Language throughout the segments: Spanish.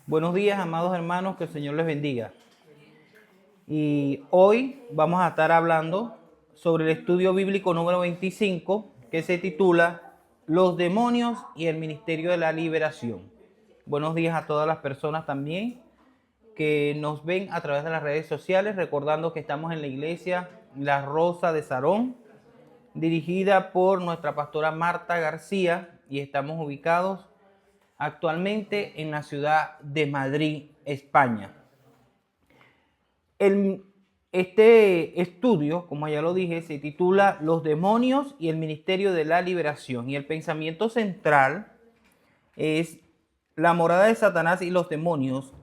Buenos días, amados hermanos, que el Señor les bendiga. Y hoy vamos a estar hablando sobre el estudio bíblico número 25, que se titula Los demonios y el ministerio de la liberación. Buenos días a todas las personas también que nos ven a través de las redes sociales, recordando que estamos en la iglesia La Rosa de Sarón, dirigida por nuestra pastora Marta García, y estamos ubicados actualmente en la ciudad de Madrid, España. Este estudio, como ya lo dije, se titula Los demonios y el ministerio de la liberación, y el pensamiento central es: la morada de Satanás y los demonios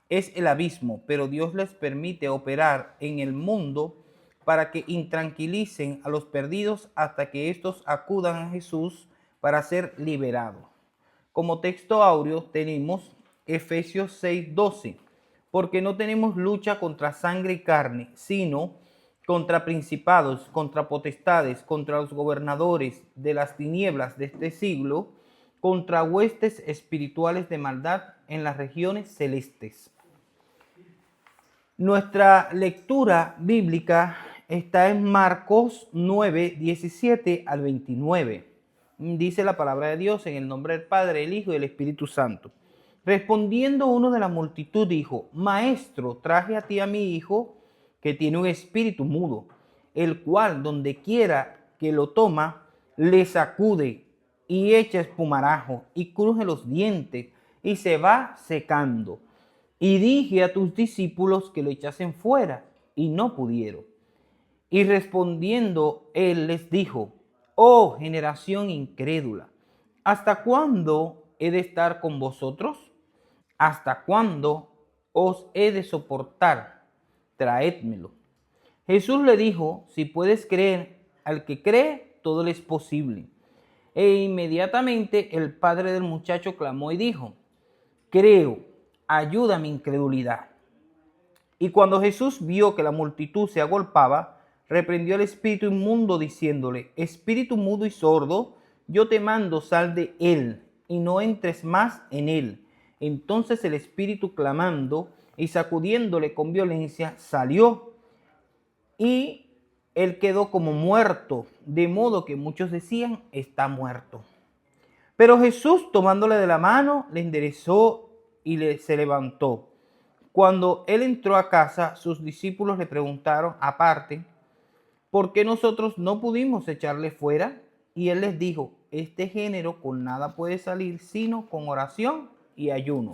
es el abismo, pero Dios les permite operar en el mundo para que intranquilicen a los perdidos hasta que estos acudan a Jesús para ser liberados. Como texto áureo tenemos Efesios 6:12, porque no tenemos lucha contra sangre y carne, sino contra principados, contra potestades, contra los gobernadores de las tinieblas de este siglo, contra huestes espirituales de maldad en las regiones celestes. Nuestra lectura bíblica está en Marcos 9, 17 al 29. Dice la palabra de Dios: en el nombre del Padre, el Hijo y el Espíritu Santo. Respondiendo uno de la multitud dijo: Maestro, traje a ti a mi hijo, que tiene un espíritu mudo, el cual donde quiera que lo toma, le sacude y echa espumarajo y cruje los dientes y se va secando. Y dije a tus discípulos que lo echasen fuera, y no pudieron. Y respondiendo él les dijo: Oh generación incrédula, ¿hasta cuándo he de estar con vosotros? ¿Hasta cuándo os he de soportar? Traédmelo. Jesús le dijo: Si puedes creer, al que cree, todo le es posible. E inmediatamente el padre del muchacho clamó y dijo: Creo, ayuda mi incredulidad. Y cuando Jesús vio que la multitud se agolpaba, reprendió al espíritu inmundo diciéndole: Espíritu mudo y sordo, yo te mando, sal de él y no entres más en él. Entonces el espíritu, clamando y sacudiéndole con violencia, salió, y él quedó como muerto, de modo que muchos decían: está muerto. Pero Jesús, tomándole de la mano, le enderezó y se levantó. Cuando él entró a casa, sus discípulos le preguntaron aparte: ¿por qué nosotros no pudimos echarle fuera? Y él les dijo: este género con nada puede salir sino con oración y ayuno.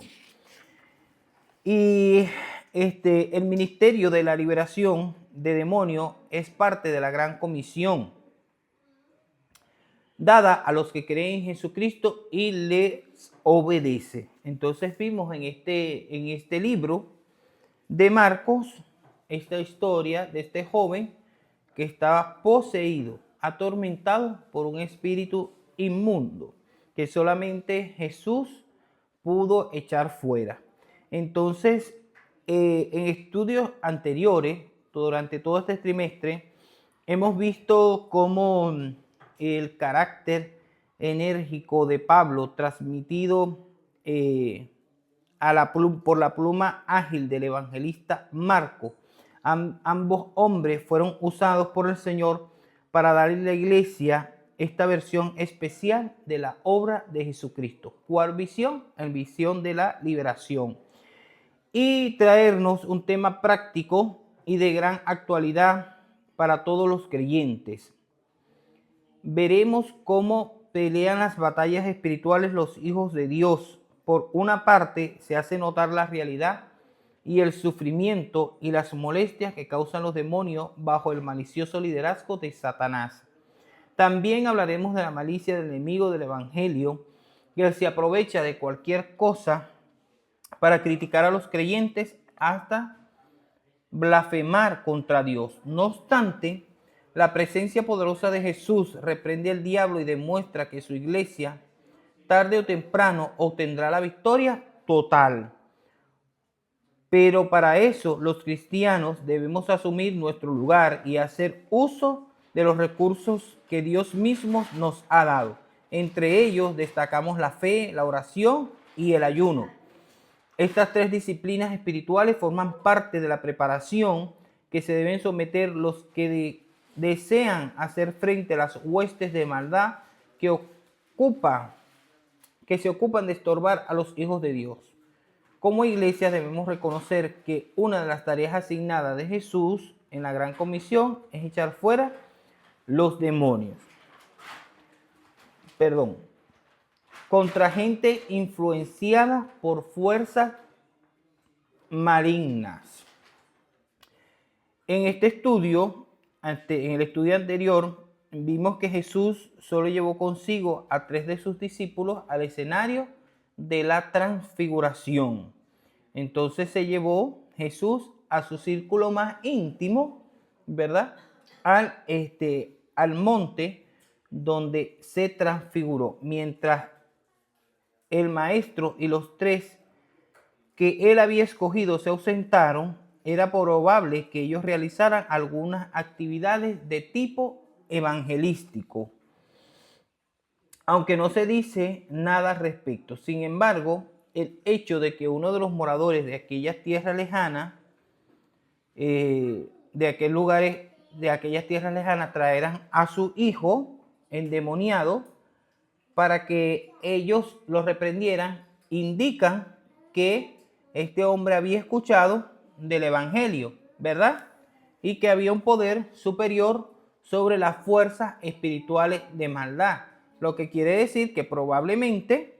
Y el ministerio de la liberación de demonios es parte de la gran comisión dada a los que creen en Jesucristo y les obedece. Entonces vimos en este libro de Marcos esta historia de este joven que estaba poseído, atormentado por un espíritu inmundo que solamente Jesús pudo echar fuera. Entonces, en estudios anteriores, durante todo este trimestre, hemos visto cómo el carácter enérgico de Pablo, transmitido por la pluma ágil del evangelista Marco, ambos hombres fueron usados por el Señor para darle a la iglesia esta versión especial de la obra de Jesucristo. ¿Cuál visión? La visión de la liberación. Y traernos un tema práctico y de gran actualidad para todos los creyentes. Veremos cómo pelean las batallas espirituales los hijos de Dios. Por una parte, se hace notar la realidad y el sufrimiento y las molestias que causan los demonios bajo el malicioso liderazgo de Satanás. También hablaremos de la malicia del enemigo del evangelio, que se aprovecha de cualquier cosa para criticar a los creyentes hasta blasfemar contra Dios. No obstante, la presencia poderosa de Jesús reprende al diablo y demuestra que su iglesia, tarde o temprano, obtendrá la victoria total. Pero para eso los cristianos debemos asumir nuestro lugar y hacer uso de los recursos que Dios mismo nos ha dado. Entre ellos destacamos la fe, la oración y el ayuno. Estas tres disciplinas espirituales forman parte de la preparación que se deben someter los que desean hacer frente a las huestes de maldad que se ocupan de estorbar a los hijos de Dios. Como iglesia debemos reconocer que una de las tareas asignadas de Jesús en la Gran Comisión es echar fuera los demonios. Contra gente influenciada por fuerzas malignas. En este estudio, en el estudio anterior, vimos que Jesús solo llevó consigo a 3 de sus discípulos al escenario de la transfiguración. Entonces se llevó Jesús a su círculo más íntimo, ¿verdad? Al monte donde se transfiguró, mientras el maestro y los 3 que él había escogido se ausentaron. Era probable que ellos realizaran algunas actividades de tipo evangelístico, aunque no se dice nada al respecto. Sin embargo, el hecho de que uno de los moradores de aquellas tierras lejanas, traeran a su hijo endemoniado para que ellos lo reprendieran, indican que este hombre había escuchado del evangelio, ¿verdad? Y que había un poder superior sobre las fuerzas espirituales de maldad. Lo que quiere decir que probablemente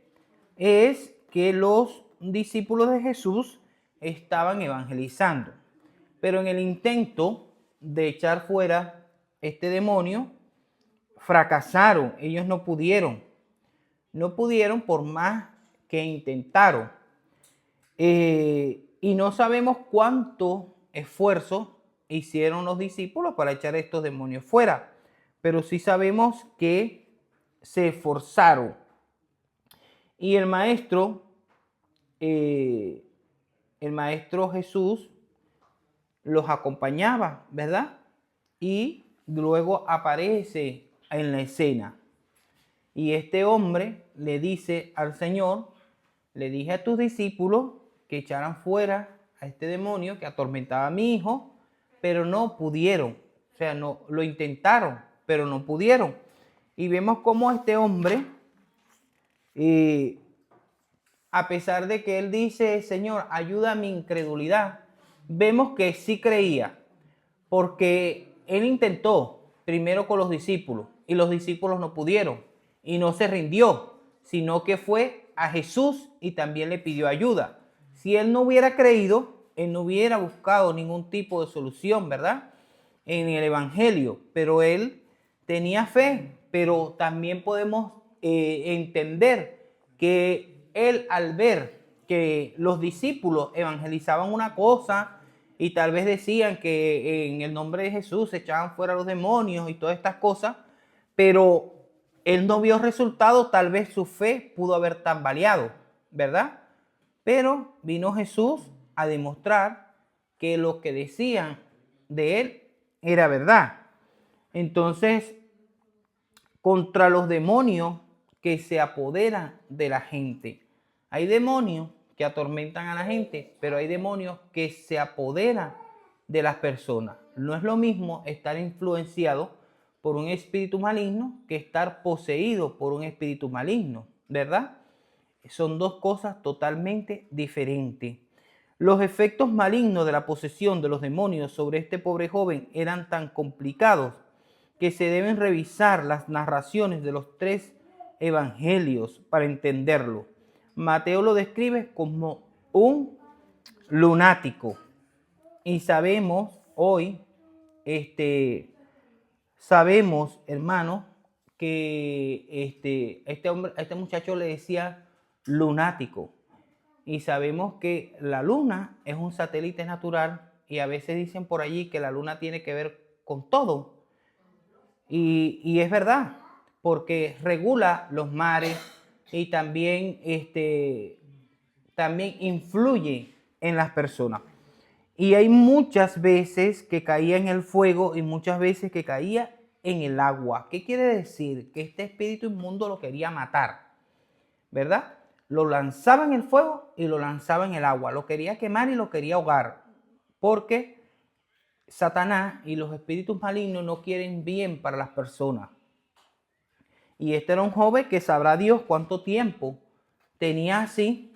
es que los discípulos de Jesús estaban evangelizando. Pero en el intento de echar fuera este demonio, fracasaron. Ellos no pudieron. No pudieron por más que intentaron. Y no sabemos cuánto esfuerzo hicieron los discípulos para echar estos demonios fuera, pero sí sabemos que se esforzaron. Y el maestro Jesús los acompañaba, ¿verdad? Y luego aparece en la escena. Y este hombre le dice al Señor: le dije a tus discípulos que echaran fuera a este demonio que atormentaba a mi hijo, pero no pudieron. O sea, no lo intentaron, pero no pudieron. Y vemos cómo este hombre, a pesar de que él dice: Señor, ayuda a mi incredulidad, vemos que sí creía, porque él intentó primero con los discípulos y los discípulos no pudieron y no se rindió, sino que fue a Jesús y también le pidió ayuda. Si él no hubiera creído, él no hubiera buscado ningún tipo de solución, ¿verdad?, en el evangelio, pero él tenía fe. Pero también podemos entender que él, al ver que los discípulos evangelizaban una cosa y tal vez decían que en el nombre de Jesús se echaban fuera los demonios y todas estas cosas, pero él no vio resultados, tal vez su fe pudo haber tambaleado, ¿verdad? Pero vino Jesús a demostrar que lo que decían de él era verdad. Entonces, contra los demonios que se apoderan de la gente. Hay demonios que atormentan a la gente, pero hay demonios que se apoderan de las personas. No es lo mismo estar influenciado por un espíritu maligno que estar poseído por un espíritu maligno, ¿verdad? Son dos cosas totalmente diferentes. Los efectos malignos de la posesión de los demonios sobre este pobre joven eran tan complicados que se deben revisar las narraciones de los 3 evangelios para entenderlo. Mateo lo describe como un lunático. Y sabemos hoy, hermano, que este muchacho le decía lunático. Y sabemos que la luna es un satélite natural y a veces dicen por allí que la luna tiene que ver con todo. Y es verdad, porque regula los mares y también influye en las personas. Y hay muchas veces que caía en el fuego y muchas veces que caía en el agua. ¿Qué quiere decir? Que este espíritu inmundo lo quería matar, ¿verdad? lo lanzaba en el fuego y lo lanzaba en el agua. Lo quería quemar y lo quería ahogar. Porque Satanás y los espíritus malignos no quieren bien para las personas. Y este era un joven que sabrá Dios cuánto tiempo tenía así,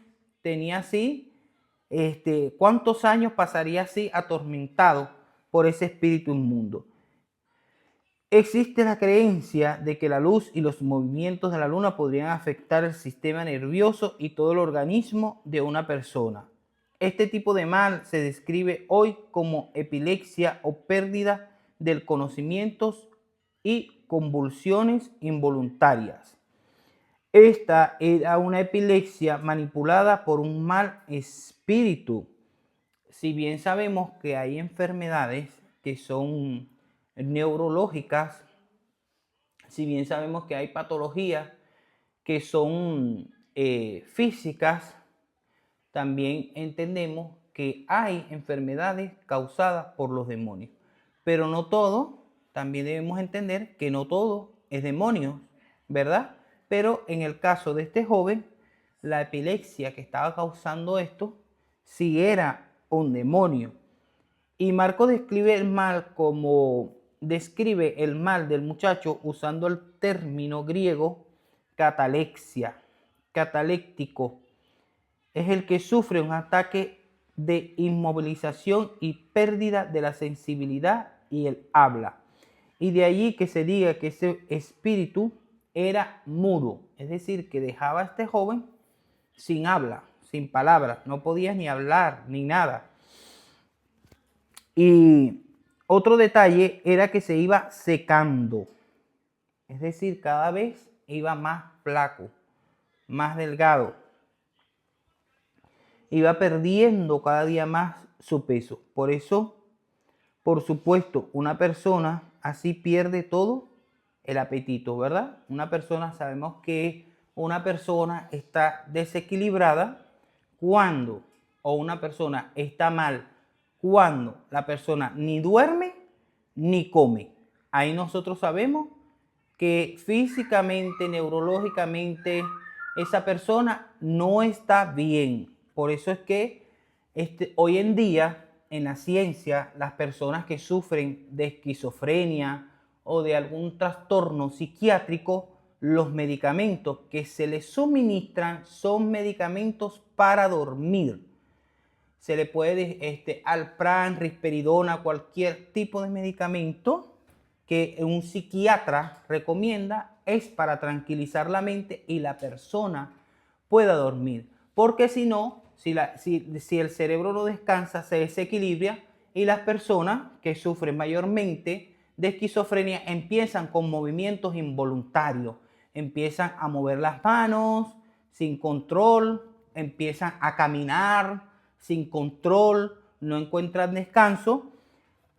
cuántos años pasaría así atormentado por ese espíritu inmundo. Existe la creencia de que la luz y los movimientos de la luna podrían afectar el sistema nervioso y todo el organismo de una persona. Este tipo de mal se describe hoy como epilepsia o pérdida del conocimiento y convulsiones involuntarias. Esta era una epilepsia manipulada por un mal espíritu. Si bien sabemos que hay enfermedades que son neurológicas, si bien sabemos que hay patologías que son físicas, también entendemos que hay enfermedades causadas por los demonios. Pero no todo, también debemos entender que no todo es demonio, ¿verdad? Pero en el caso de este joven, la epilepsia que estaba causando esto, sí era un demonio. Y Marco describe el mal del muchacho usando el término griego catalexia, cataléctico. Es el que sufre un ataque de inmovilización y pérdida de la sensibilidad y el habla. Y de allí que se diga que ese espíritu era mudo, es decir, que dejaba a este joven sin habla, sin palabras, no podía ni hablar ni nada. Y otro detalle era que se iba secando, es decir, cada vez iba más flaco, más delgado. Iba perdiendo cada día más su peso. Por eso, por supuesto, una persona así pierde todo el apetito, ¿verdad? Una persona, sabemos que una persona está desequilibrada cuando, o una persona está mal cuando la persona ni duerme ni come. Ahí nosotros sabemos que físicamente, neurológicamente, esa persona no está bien. Por eso es que hoy en día en la ciencia las personas que sufren de esquizofrenia o de algún trastorno psiquiátrico, los medicamentos que se les suministran son medicamentos para dormir. Se le puede Alpran, risperidona, cualquier tipo de medicamento que un psiquiatra recomienda es para tranquilizar la mente y la persona pueda dormir. Porque si no, si el cerebro no descansa, se desequilibra y las personas que sufren mayormente de esquizofrenia empiezan con movimientos involuntarios. Empiezan a mover las manos sin control, empiezan a caminar sin control, no encuentran descanso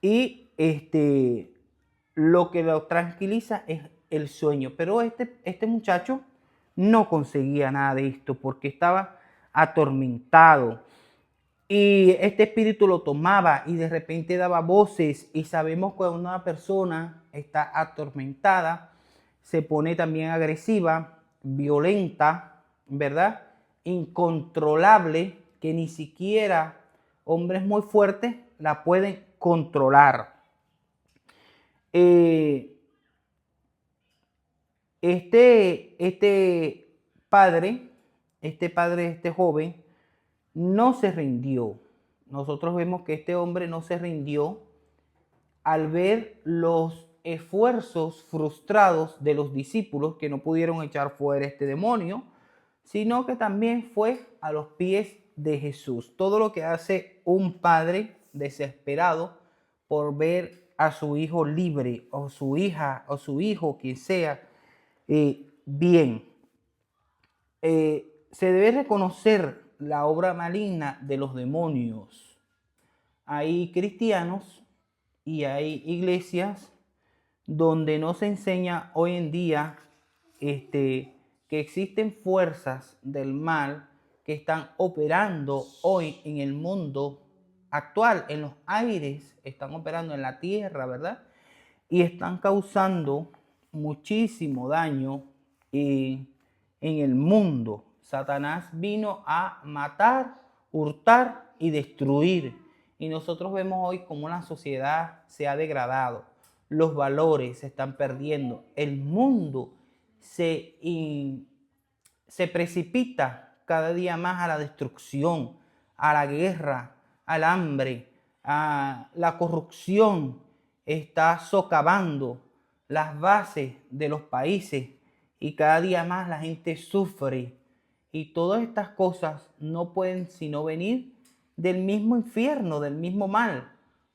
y lo que lo tranquiliza es el sueño. Pero este muchacho no conseguía nada de esto porque estaba atormentado. Y este espíritu lo tomaba y de repente daba voces. Y sabemos que cuando una persona está atormentada, se pone también agresiva, violenta, ¿verdad? Incontrolable, que ni siquiera hombres muy fuertes la pueden controlar. Este padre de este joven, no se rindió. Nosotros vemos que este hombre no se rindió al ver los esfuerzos frustrados de los discípulos que no pudieron echar fuera este demonio, sino que también fue a los pies de Jesús. Todo lo que hace un padre desesperado por ver a su hijo libre, o su hija, o su hijo, quien sea, bien. Se debe reconocer la obra maligna de los demonios. Hay cristianos y hay iglesias donde no se enseña hoy en día que existen fuerzas del mal que están operando hoy en el mundo actual, en los aires, están operando en la tierra, ¿verdad? Y están causando muchísimo daño en el mundo. Satanás vino a matar, hurtar y destruir. Y nosotros vemos hoy cómo la sociedad se ha degradado, los valores se están perdiendo, el mundo se precipita cada día más a la destrucción, a la guerra, al hambre, a la corrupción. Está socavando las bases de los países y cada día más la gente sufre. Y todas estas cosas no pueden sino venir del mismo infierno, del mismo mal,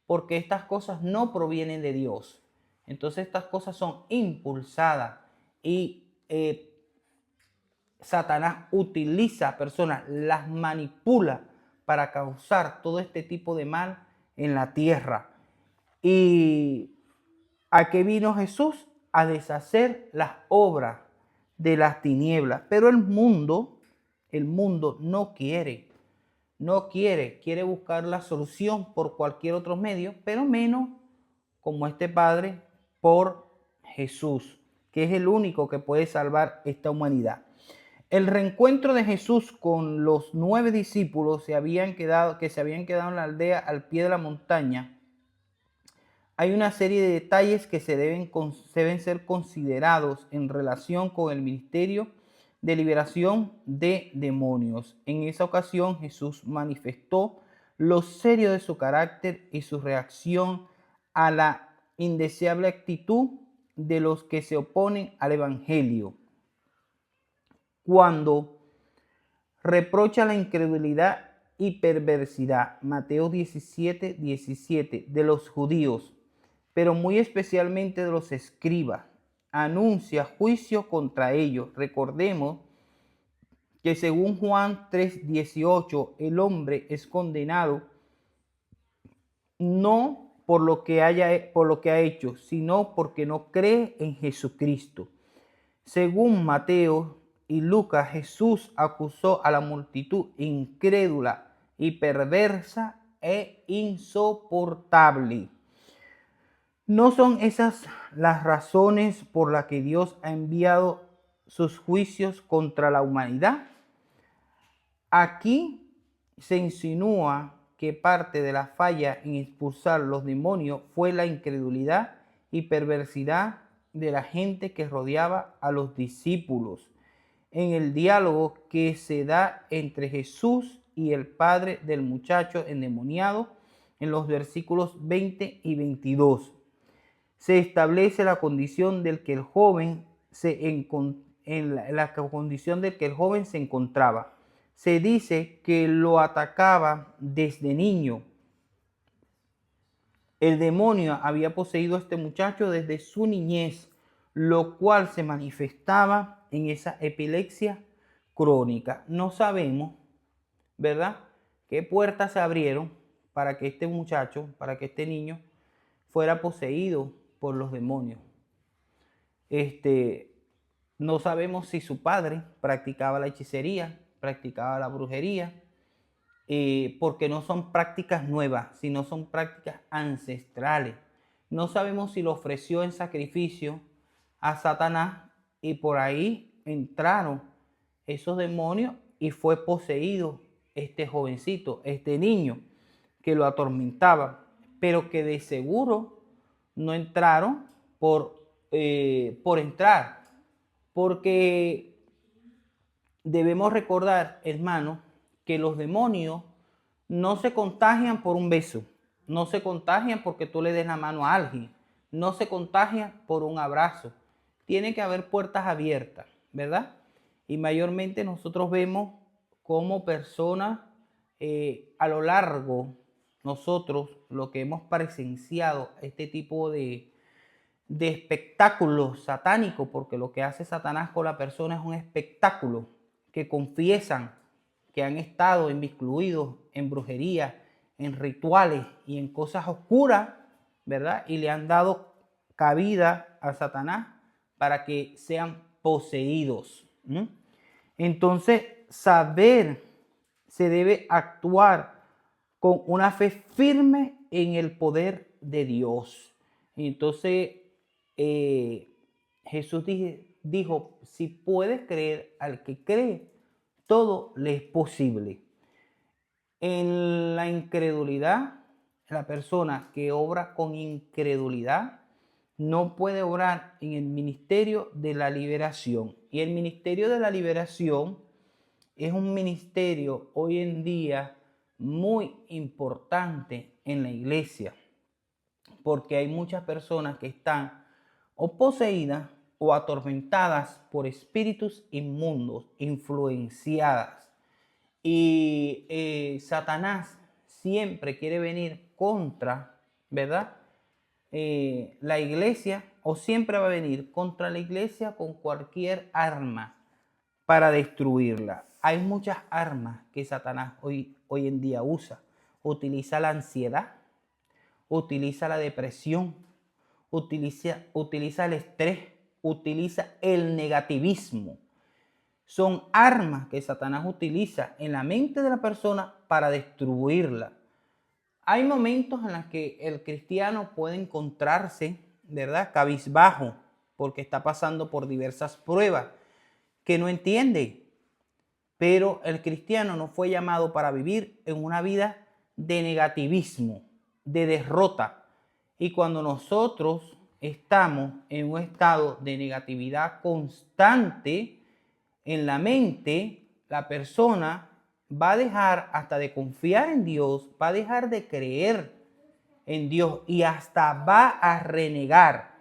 porque estas cosas no provienen de Dios. Entonces estas cosas son impulsadas y Satanás utiliza a personas, las manipula para causar todo este tipo de mal en la tierra. ¿Y a qué vino Jesús? A deshacer las obras de las tinieblas. Pero el mundo quiere buscar la solución por cualquier otro medio, pero menos como este Padre, por Jesús, que es el único que puede salvar esta humanidad. El reencuentro de Jesús con los 9 discípulos que se habían quedado en la aldea al pie de la montaña. Hay una serie de detalles que deben ser considerados en relación con el ministerio de liberación de demonios. En esa ocasión Jesús manifestó lo serio de su carácter y su reacción a la indeseable actitud de los que se oponen al Evangelio. Cuando reprocha la incredulidad y perversidad, Mateo 17:17, de los judíos, pero muy especialmente de los escribas, anuncia juicio contra ellos. Recordemos que según Juan 3:18, el hombre es condenado no por lo que ha hecho, sino porque no cree en Jesucristo. Según Mateo y Lucas, Jesús acusó a la multitud incrédula y perversa e insoportable. ¿No son esas las razones por las que Dios ha enviado sus juicios contra la humanidad? Aquí se insinúa que parte de la falla en expulsar los demonios fue la incredulidad y perversidad de la gente que rodeaba a los discípulos en el diálogo que se da entre Jesús y el padre del muchacho endemoniado en los versículos 20 y 22. Se establece la condición del que el joven la condición del que el joven se encontraba. Se dice que lo atacaba desde niño. El demonio había poseído a este muchacho desde su niñez, lo cual se manifestaba en esa epilepsia crónica. No sabemos, ¿verdad?, qué puertas se abrieron para que este muchacho, para que este niño fuera poseído por los demonios. No sabemos si su padre practicaba la hechicería, practicaba la brujería, porque no son prácticas nuevas, sino son prácticas ancestrales. No sabemos si lo ofreció en sacrificio a Satanás y por ahí entraron esos demonios y fue poseído este jovencito, este niño que lo atormentaba, pero que de seguro no entraron por entrar, porque debemos recordar, hermanos, que los demonios no se contagian por un beso, no se contagian porque tú le des la mano a alguien, no se contagian por un abrazo. Tiene que haber puertas abiertas, ¿verdad? Y mayormente nosotros vemos como personas a lo largo, nosotros lo que hemos presenciado este tipo de espectáculo satánico, porque lo que hace Satanás con la persona es un espectáculo, que confiesan que han estado inmiscuidos en brujería, en rituales y en cosas oscuras, ¿verdad? Y le han dado cabida a Satanás para que sean poseídos. Entonces, se debe actuar con una fe firme en el poder de Dios. Entonces, Jesús dijo, si puedes creer, al que cree, todo le es posible. En la incredulidad, la persona que obra con incredulidad no puede obrar en el ministerio de la liberación. Y el ministerio de la liberación es un ministerio hoy en día muy importante en la iglesia, porque hay muchas personas que están o poseídas o atormentadas por espíritus inmundos, influenciadas. Y Satanás siempre quiere venir contra, ¿verdad? La iglesia, o siempre va a venir contra la iglesia con cualquier arma para destruirla. Hay muchas armas que Satanás hoy en día usa. Utiliza la ansiedad, utiliza la depresión, utiliza el estrés, utiliza el negativismo. Son armas que Satanás utiliza en la mente de la persona para destruirla. Hay momentos en los que el cristiano puede encontrarse, ¿verdad?, cabizbajo, porque está pasando por diversas pruebas que no entiende. Pero el cristiano no fue llamado para vivir en una vida de negativismo, de derrota. Y cuando nosotros estamos en un estado de negatividad constante en la mente, la persona va a dejar hasta de confiar en Dios, va a dejar de creer en Dios y hasta va a renegar.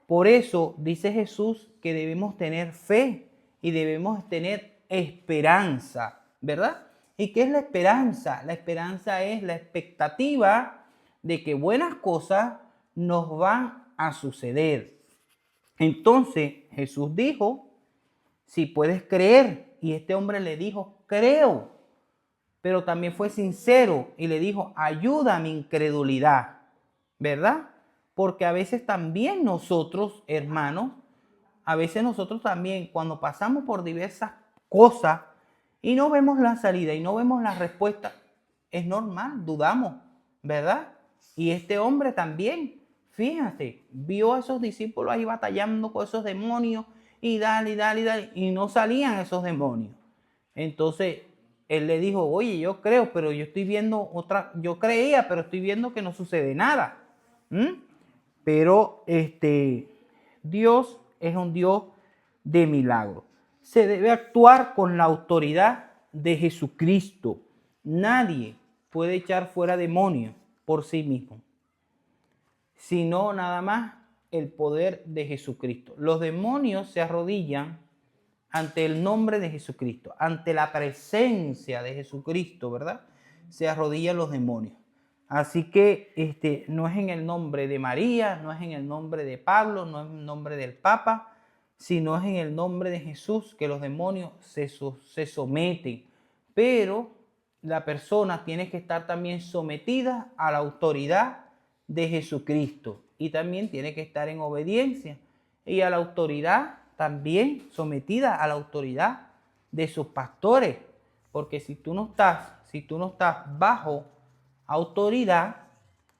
Por eso dice Jesús que debemos tener fe y debemos tener esperanza, ¿verdad? ¿Y qué es la esperanza? La esperanza es la expectativa de que buenas cosas nos van a suceder. Entonces Jesús dijo, si puedes creer, y este hombre le dijo, creo, pero también fue sincero y le dijo, ayuda a mi incredulidad, ¿verdad? Porque a veces también nosotros, hermanos, a veces nosotros también cuando pasamos por diversas cosas y no vemos la salida y no vemos la respuesta, es normal, dudamos, ¿verdad? Y este hombre también, fíjate, vio a esos discípulos ahí batallando con esos demonios y dale, dale, dale, y no salían esos demonios. Entonces, él le dijo, oye, yo creo, pero yo estoy viendo yo creía, pero estoy viendo que no sucede nada. Pero Dios es un Dios de milagros. Se debe actuar con la autoridad de Jesucristo. Nadie puede echar fuera demonios por sí mismo, sino nada más el poder de Jesucristo. Los demonios se arrodillan ante el nombre de Jesucristo, ante la presencia de Jesucristo, ¿verdad? Se arrodillan los demonios. Así que no es en el nombre de María, no es en el nombre de Pablo, no es en el nombre del Papa, sino es en el nombre de Jesús que los demonios se someten. Pero la persona tiene que estar también sometida a la autoridad de Jesucristo y también tiene que estar en obediencia y a la autoridad también sometida a la autoridad de sus pastores, porque si tú no estás bajo autoridad,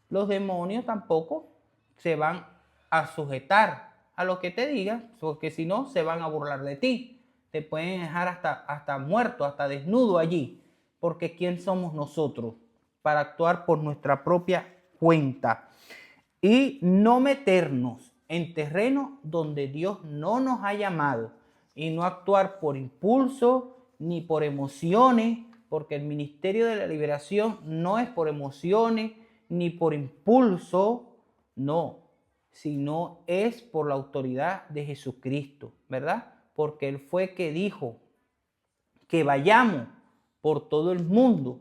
los demonios tampoco se van a sujetar a lo que te digan, porque si no se van a burlar de ti, te pueden dejar hasta muerto, hasta desnudo allí, porque ¿quién somos nosotros para actuar por nuestra propia cuenta? Y no meternos en terreno donde Dios no nos ha llamado y no actuar por impulso ni por emociones, porque el ministerio de la liberación no es por emociones ni por impulso, no, sino es por la autoridad de Jesucristo, ¿verdad? Porque Él fue que dijo que vayamos por todo el mundo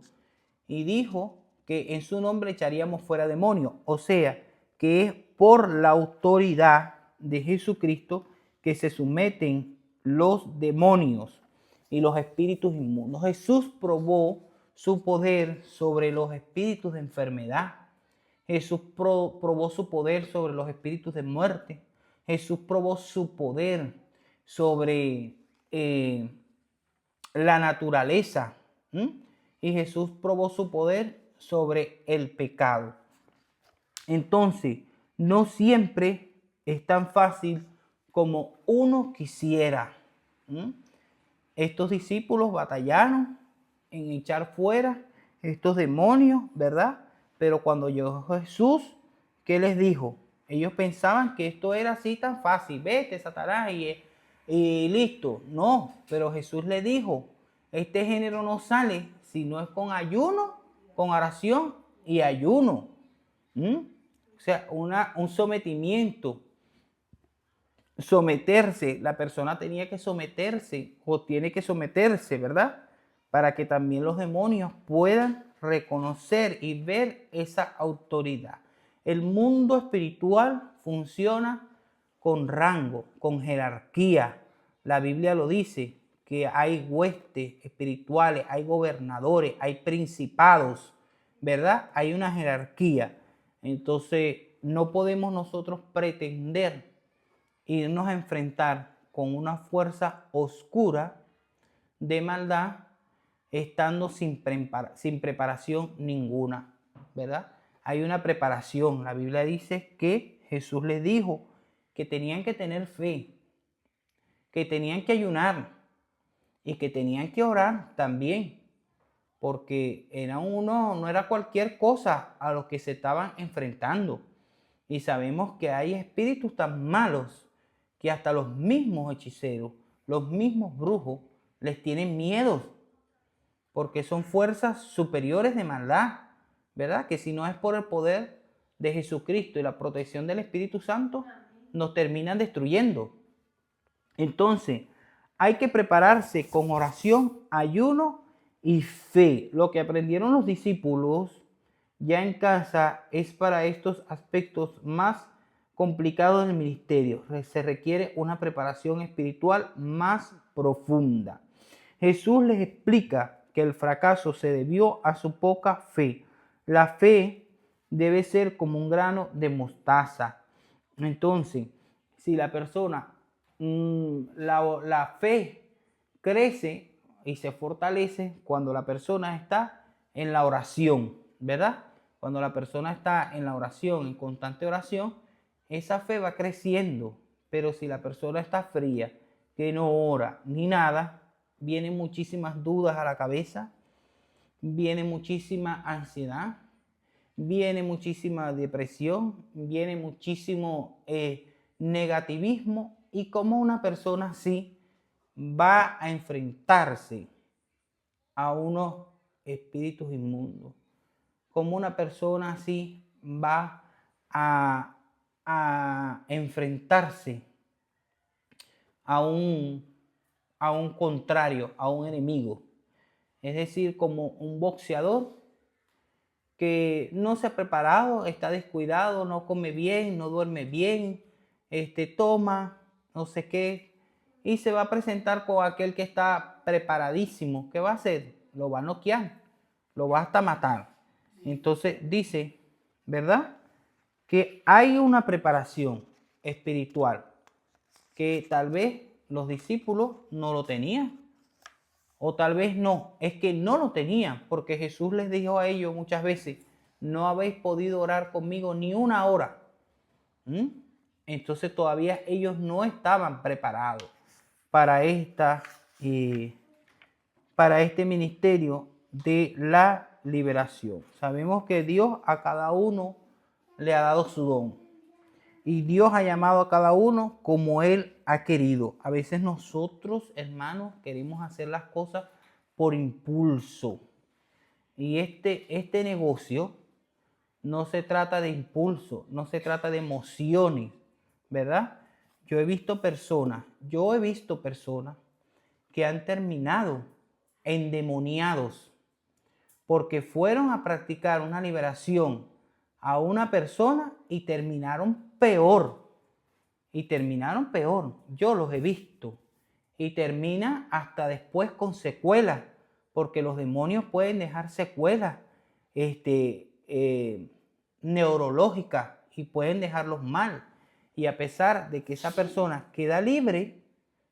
y dijo que en su nombre echaríamos fuera demonios, o sea, que es por la autoridad de Jesucristo que se someten los demonios y los espíritus inmundos. Jesús probó su poder sobre los espíritus de enfermedad. Jesús probó su poder sobre los espíritus de muerte. Jesús probó su poder sobre la naturaleza. Y Jesús probó su poder sobre el pecado. Entonces, no siempre es tan fácil como uno quisiera. estos discípulos batallaron en echar fuera estos demonios, ¿verdad? Pero cuando llegó Jesús, ¿qué les dijo? Ellos pensaban que esto era así tan fácil. Vete, Satanás, y listo. No, pero Jesús le dijo, este género no sale si no es con ayuno, con oración y ayuno. O sea, un sometimiento. Someterse, la persona tenía que someterse o tiene que someterse, ¿verdad? Para que también los demonios puedan reconocer y ver esa autoridad. El mundo espiritual funciona con rango, con jerarquía. La Biblia lo dice, que hay huestes espirituales, hay gobernadores, hay principados, ¿verdad? Hay una jerarquía. Entonces, no podemos nosotros pretender irnos a enfrentar con una fuerza oscura de maldad estando sin preparación ninguna, ¿verdad? Hay una preparación. La Biblia dice que Jesús les dijo que tenían que tener fe, que tenían que ayunar y que tenían que orar también, porque no era cualquier cosa a lo que se estaban enfrentando. Y sabemos que hay espíritus tan malos que hasta los mismos hechiceros, los mismos brujos, les tienen miedo, porque son fuerzas superiores de maldad, ¿verdad? Que si no es por el poder de Jesucristo y la protección del Espíritu Santo, nos terminan destruyendo. Entonces, hay que prepararse con oración, ayuno y fe. Lo que aprendieron los discípulos ya en casa es para estos aspectos más complicados del ministerio. Se requiere una preparación espiritual más profunda. Jesús les explica que el fracaso se debió a su poca fe. La fe debe ser como un grano de mostaza. Entonces, si la persona, la fe crece y se fortalece cuando la persona está en la oración, ¿verdad? Cuando la persona está en la oración, en constante oración, esa fe va creciendo. Pero si la persona está fría, que no ora ni nada, vienen muchísimas dudas a la cabeza, viene muchísima ansiedad, viene muchísima depresión, viene muchísimo negativismo, y como una persona así va a enfrentarse a unos espíritus inmundos, como una persona así va a enfrentarse a un contrario, a un enemigo. Es decir, como un boxeador que no se ha preparado, está descuidado, no come bien, no duerme bien, toma, no sé qué, y se va a presentar con aquel que está preparadísimo. ¿Qué va a hacer? Lo va a noquear, lo va hasta matar. Entonces dice, ¿verdad?, que hay una preparación espiritual que tal vez los discípulos no lo tenían. O tal vez no, es que no lo tenían, porque Jesús les dijo a ellos muchas veces, no habéis podido orar conmigo ni una hora. Entonces todavía ellos no estaban preparados para para este ministerio de la liberación. Sabemos que Dios a cada uno le ha dado su don. Y Dios ha llamado a cada uno como Él ha querido. A veces nosotros, hermanos, queremos hacer las cosas por impulso. Y este negocio no se trata de impulso, no se trata de emociones, ¿verdad? Yo he visto personas que han terminado endemoniados porque fueron a practicar una liberación a una persona y terminaron peor. Yo los he visto. Y termina hasta después con secuelas, porque los demonios pueden dejar secuelas neurológicas y pueden dejarlos mal. Y a pesar de que esa persona queda libre,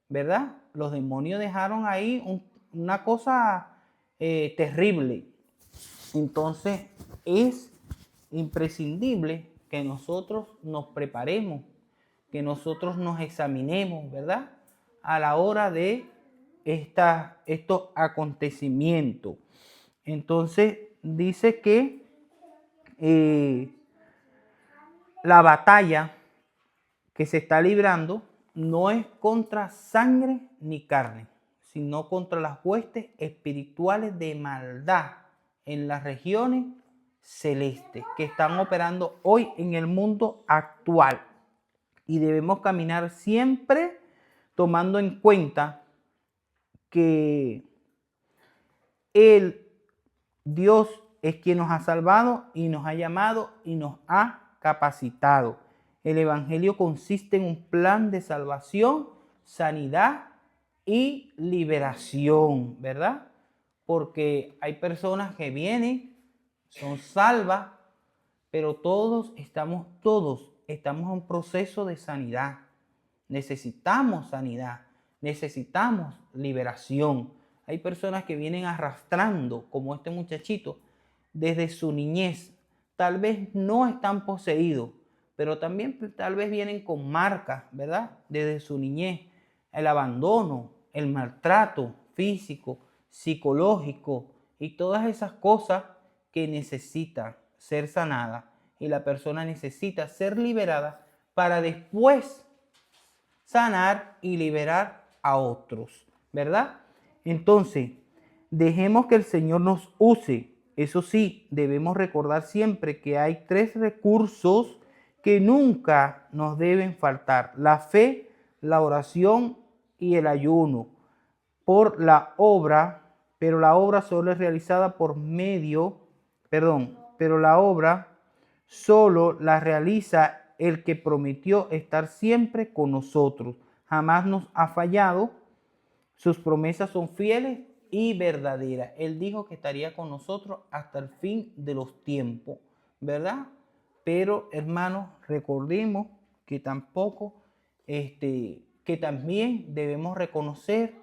¿verdad?, los demonios dejaron ahí una cosa terrible. Entonces es imprescindible que nosotros nos preparemos, que nosotros nos examinemos, ¿verdad?, a la hora de estos acontecimientos. Entonces dice que la batalla que se está librando no es contra sangre ni carne, sino contra las huestes espirituales de maldad en las regiones celestes que están operando hoy en el mundo actual. Y debemos caminar siempre tomando en cuenta que Dios es quien nos ha salvado y nos ha llamado y nos ha capacitado. El Evangelio consiste en un plan de salvación, sanidad y liberación, ¿verdad? Porque hay personas que vienen, son salvas, pero todos estamos en un proceso de sanidad. Necesitamos sanidad, necesitamos liberación. Hay personas que vienen arrastrando, como este muchachito, desde su niñez. Tal vez no están poseídos, pero también tal vez vienen con marcas, ¿verdad? Desde su niñez. El abandono, el maltrato físico, psicológico y todas esas cosas que necesitan ser sanadas. Y la persona necesita ser liberada para después sanar y liberar a otros, ¿verdad? Entonces, dejemos que el Señor nos use. Eso sí, debemos recordar siempre que hay 3 recursos que nunca nos deben faltar: la fe, la oración y el ayuno. Por la obra, pero la obra solo es realizada pero la obra solo la realiza el que prometió estar siempre con nosotros. Jamás nos ha fallado. Sus promesas son fieles y verdaderas. Él dijo que estaría con nosotros hasta el fin de los tiempos, ¿verdad? Pero, hermanos, recordemos que que también debemos reconocer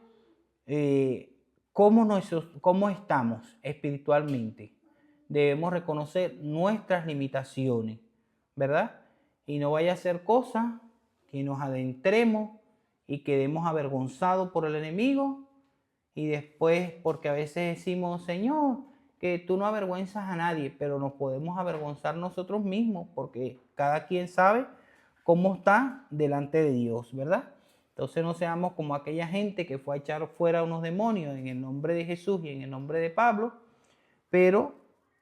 cómo estamos espiritualmente. Debemos reconocer nuestras limitaciones, ¿verdad? Y no vaya a ser cosa que nos adentremos y quedemos avergonzados por el enemigo y después, porque a veces decimos, Señor, que tú no avergüenzas a nadie, pero nos podemos avergonzar nosotros mismos porque cada quien sabe cómo está delante de Dios, ¿verdad? Entonces no seamos como aquella gente que fue a echar fuera unos demonios en el nombre de Jesús y en el nombre de Pablo, pero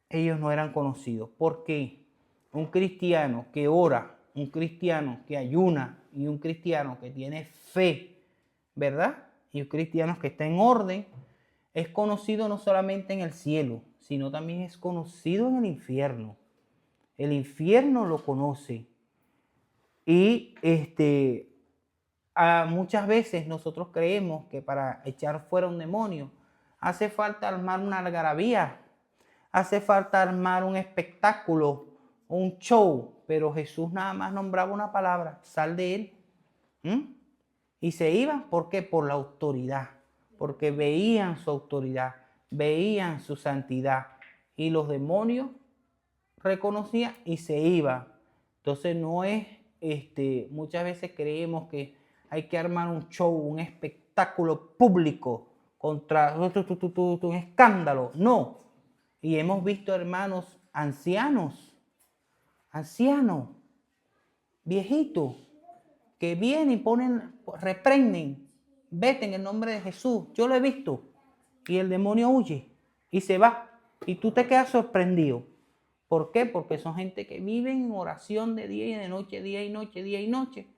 ellos no eran conocidos. ¿Por qué? Un cristiano que ora, un cristiano que ayuna y un cristiano que tiene fe, ¿verdad? Y un cristiano que está en orden, es conocido no solamente en el cielo, sino también es conocido en el infierno. El infierno lo conoce. Y muchas veces nosotros creemos que para echar fuera un demonio hace falta armar una algarabía, hace falta armar un espectáculo, un show, pero Jesús nada más nombraba una palabra: sal de él. Y se iban, ¿por qué? Por la autoridad, porque veían su autoridad, veían su santidad, y los demonios reconocían y se iban. Entonces no es, muchas veces creemos que hay que armar un show, un espectáculo público contra un escándalo. No. Y hemos visto hermanos ancianos, viejitos, que vienen y reprenden, vete en el nombre de Jesús. Yo lo he visto. Y el demonio huye y se va. Y tú te quedas sorprendido. ¿Por qué? Porque son gente que vive en oración de día y de noche, día y noche, día y noche.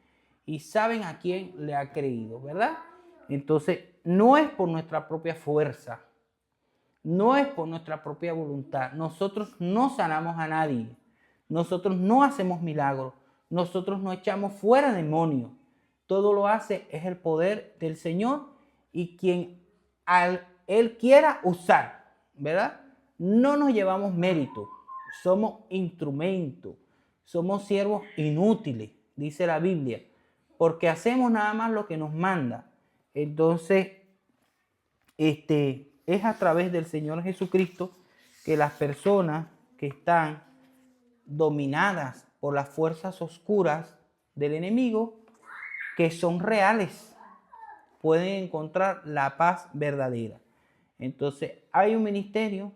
Y saben a quién le ha creído, ¿verdad? Entonces, no es por nuestra propia fuerza. No es por nuestra propia voluntad. Nosotros no sanamos a nadie. Nosotros no hacemos milagros. Nosotros no echamos fuera demonios. Todo lo hace es el poder del Señor y quien Él quiera usar, ¿verdad? No nos llevamos mérito. Somos instrumentos. Somos siervos inútiles, dice la Biblia, porque hacemos nada más lo que nos manda. Entonces, es a través del Señor Jesucristo que las personas que están dominadas por las fuerzas oscuras del enemigo, que son reales, pueden encontrar la paz verdadera. Entonces, hay un ministerio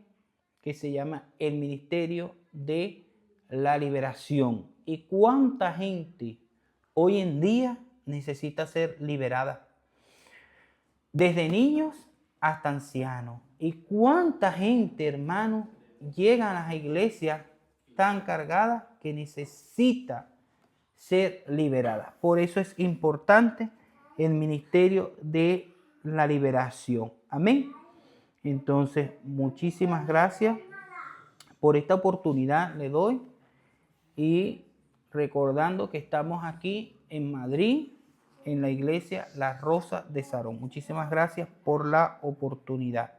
que se llama el Ministerio de la Liberación. ¿Y cuánta gente hoy en día necesita ser liberada? Desde niños hasta ancianos. ¿Y cuánta gente, hermano, llega a las iglesias tan cargadas que necesita ser liberada? Por eso es importante el ministerio de la liberación. Amén. Entonces, muchísimas gracias por esta oportunidad, le doy. Y recordando que estamos aquí en Madrid, en la iglesia La Rosa de Sarón. Muchísimas gracias por la oportunidad.